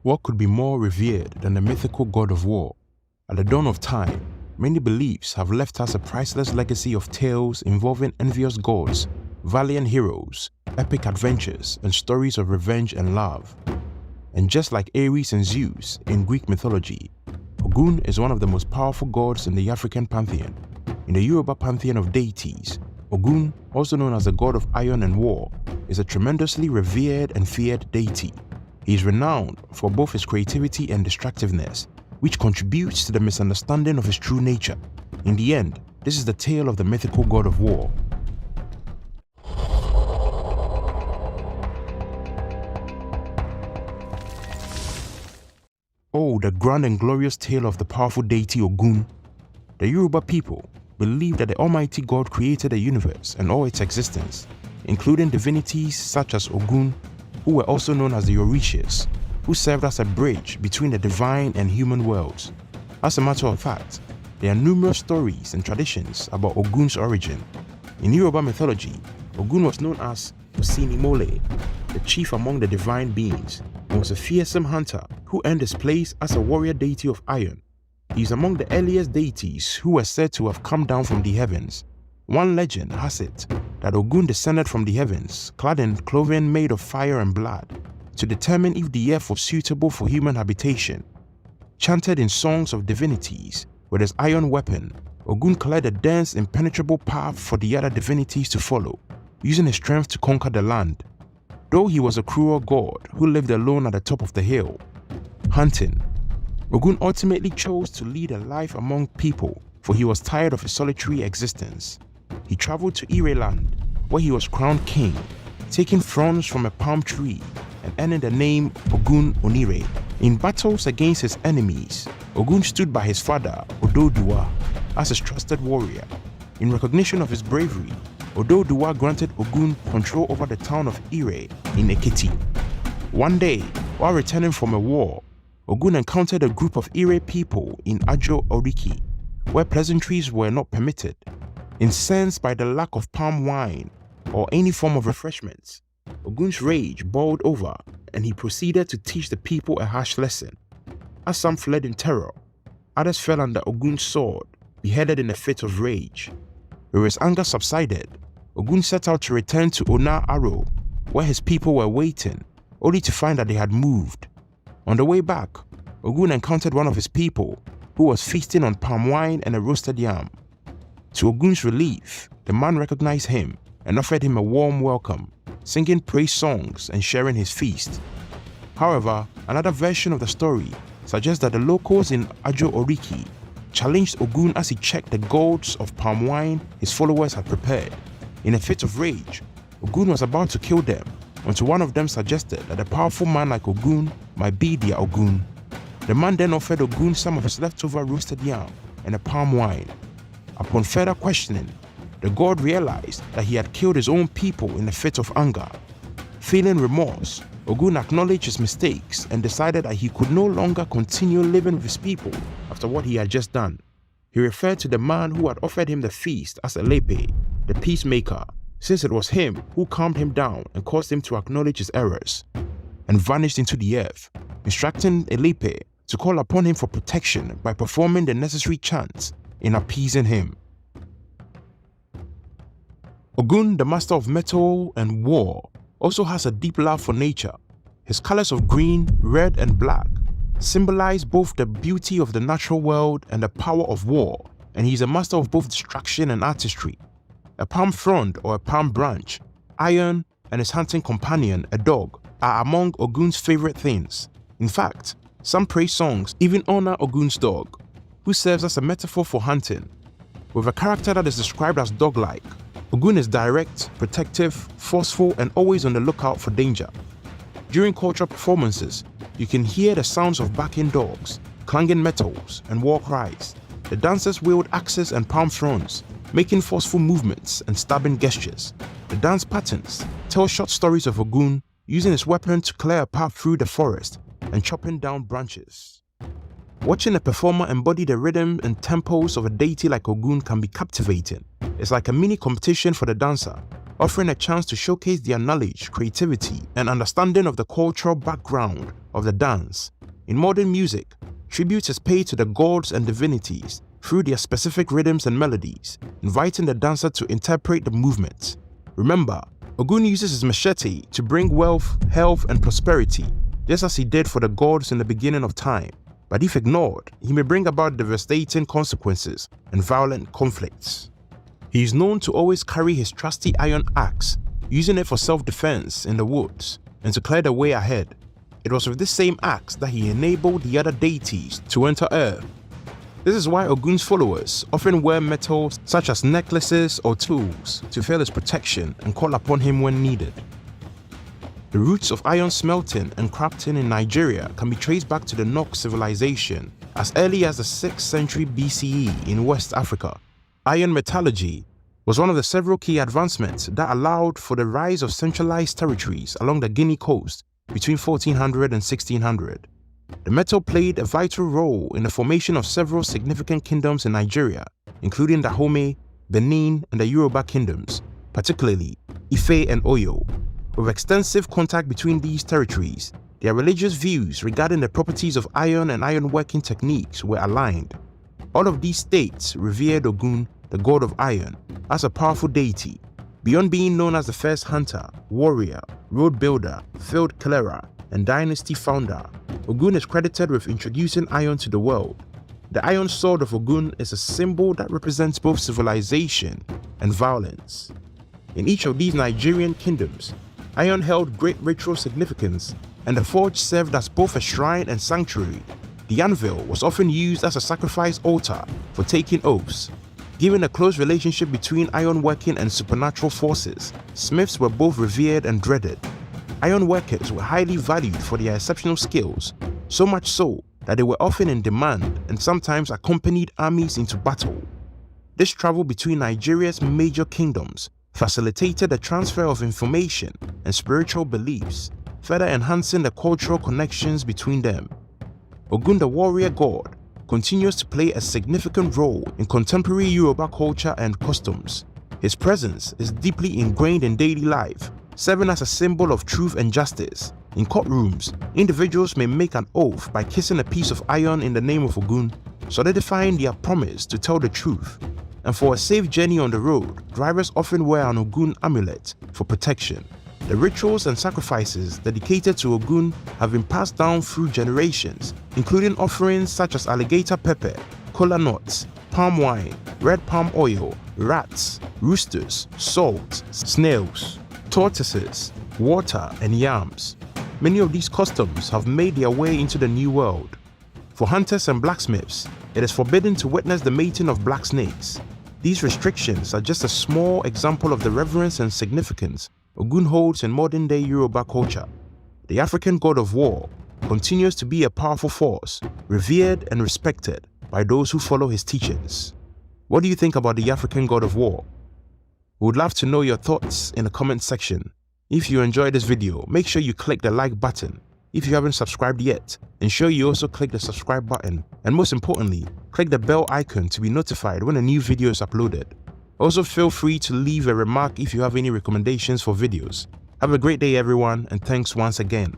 What could be more revered than the mythical god of war? At the dawn of time, many beliefs have left us a priceless legacy of tales involving envious gods, valiant heroes, epic adventures, and stories of revenge and love. And just like Ares and Zeus in Greek mythology, Ogun is one of the most powerful gods in the African pantheon. In the Yoruba pantheon of deities, Ogun, also known as the god of iron and war, is a tremendously revered and feared deity. He is renowned for both his creativity and destructiveness, which contributes to the misunderstanding of his true nature. In the end, this is the tale of the mythical god of war. Oh, the grand and glorious tale of the powerful deity Ogun. The Yoruba people believe that the Almighty God created the universe and all its existence, including divinities such as Ogun, who were also known as the Orishas, who served as a bridge between the divine and human worlds. As a matter of fact, there are numerous stories and traditions about Ogun's origin. In Yoruba mythology, Ogun was known as Osinimole, the chief among the divine beings, and was a fearsome hunter who earned his place as a warrior deity of iron. He is among the earliest deities who were said to have come down from the heavens. One legend has it that Ogun descended from the heavens, clad in clothing made of fire and blood, to determine if the earth was suitable for human habitation. Chanted in songs of divinities, with his iron weapon, Ogun cleared a dense, impenetrable path for the other divinities to follow, using his strength to conquer the land. Though he was a cruel god who lived alone at the top of the hill, hunting, Ogun ultimately chose to lead a life among people, for he was tired of his solitary existence. He traveled to Ire land, where he was crowned king, taking fronds from a palm tree and earning the name Ogun Onire. In battles against his enemies, Ogun stood by his father, Ododuwa, as his trusted warrior. In recognition of his bravery, Ododuwa granted Ogun control over the town of Ire in Ekiti. One day, while returning from a war, Ogun encountered a group of Ire people in Ajo Oriki, where pleasantries were not permitted. Incensed by the lack of palm wine or any form of refreshments, Ogun's rage boiled over and he proceeded to teach the people a harsh lesson. As some fled in terror, others fell under Ogun's sword, beheaded in a fit of rage. Where his anger subsided, Ogun set out to return to Ona Aro, where his people were waiting, only to find that they had moved. On the way back, Ogun encountered one of his people who was feasting on palm wine and a roasted yam. To Ogun's relief, the man recognized him and offered him a warm welcome, singing praise songs and sharing his feast. However, another version of the story suggests that the locals in Ajo Oriki challenged Ogun as he checked the gourds of palm wine his followers had prepared. In a fit of rage, Ogun was about to kill them until one of them suggested that a powerful man like Ogun might be their Ogun. The man then offered Ogun some of his leftover roasted yam and a palm wine. Upon further questioning, the god realized that he had killed his own people in a fit of anger. Feeling remorse, Ogun acknowledged his mistakes and decided that he could no longer continue living with his people after what he had just done. He referred to the man who had offered him the feast as Elepe, the peacemaker, since it was him who calmed him down and caused him to acknowledge his errors, and vanished into the earth, instructing Elepe to call upon him for protection by performing the necessary chants in appeasing him. Ogun, the master of metal and war, also has a deep love for nature. His colors of green, red, and black symbolize both the beauty of the natural world and the power of war, and he is a master of both destruction and artistry. A palm frond or a palm branch, iron, and his hunting companion, a dog, are among Ogun's favorite things. In fact, some praise songs even honor Ogun's dog, who serves as a metaphor for hunting. With a character that is described as dog-like, Ogun is direct, protective, forceful, and always on the lookout for danger. During cultural performances, you can hear the sounds of barking dogs, clanging metals, and war cries. The dancers wield axes and palm fronds, making forceful movements and stabbing gestures. The dance patterns tell short stories of Ogun using his weapon to clear a path through the forest and chopping down branches. Watching a performer embody the rhythm and tempos of a deity like Ogun can be captivating. It's like a mini competition for the dancer, offering a chance to showcase their knowledge, creativity, and understanding of the cultural background of the dance. In modern music, tribute is paid to the gods and divinities through their specific rhythms and melodies, inviting the dancer to interpret the movements. Remember, Ogun uses his machete to bring wealth, health, and prosperity, just as he did for the gods in the beginning of time. But if ignored, he may bring about devastating consequences and violent conflicts. He is known to always carry his trusty iron axe, using it for self-defense in the woods and to clear the way ahead. It was with this same axe that he enabled the other deities to enter Earth. This is why Ogun's followers often wear metals such as necklaces or tools to feel his protection and call upon him when needed. The roots of iron smelting and crafting in Nigeria can be traced back to the Nok civilization as early as the 6th century BCE in West Africa. Iron metallurgy was one of the several key advancements that allowed for the rise of centralized territories along the Guinea coast between 1400 and 1600. The metal played a vital role in the formation of several significant kingdoms in Nigeria, including Dahomey, Benin, and the Yoruba kingdoms, particularly Ife and Oyo. With extensive contact between these territories, their religious views regarding the properties of iron and ironworking techniques were aligned. All of these states revered Ogun, the god of iron, as a powerful deity. Beyond being known as the first hunter, warrior, road builder, field clearer, and dynasty founder, Ogun is credited with introducing iron to the world. The iron sword of Ogun is a symbol that represents both civilization and violence. In each of these Nigerian kingdoms, iron held great ritual significance, and the forge served as both a shrine and sanctuary. The anvil was often used as a sacrifice altar for taking oaths. Given a close relationship between ironworking and supernatural forces, smiths were both revered and dreaded. Iron workers were highly valued for their exceptional skills, so much so that they were often in demand and sometimes accompanied armies into battle. This travel between Nigeria's major kingdoms facilitated the transfer of information and spiritual beliefs, further enhancing the cultural connections between them. Ogun, the warrior god, continues to play a significant role in contemporary Yoruba culture and customs. His presence is deeply ingrained in daily life, serving as a symbol of truth and justice. In courtrooms, individuals may make an oath by kissing a piece of iron in the name of Ogun, solidifying their promise to tell the truth. And for a safe journey on the road, drivers often wear an Ogun amulet for protection. The rituals and sacrifices dedicated to Ogun have been passed down through generations, including offerings such as alligator pepper, kola nuts, palm wine, red palm oil, rats, roosters, salt, snails, tortoises, water, and yams. Many of these customs have made their way into the New World. For hunters and blacksmiths, it is forbidden to witness the mating of black snakes. These restrictions are just a small example of the reverence and significance Ogun holds in modern-day Yoruba culture. The African god of war continues to be a powerful force, revered and respected by those who follow his teachings. What do you think about the African god of war? We would love to know your thoughts in the comment section. If you enjoyed this video, make sure you click the like button. If you haven't subscribed yet, ensure you also click the subscribe button, and most importantly, click the bell icon to be notified when a new video is uploaded. Also, feel free to leave a remark if you have any recommendations for videos. Have a great day everyone, and thanks once again.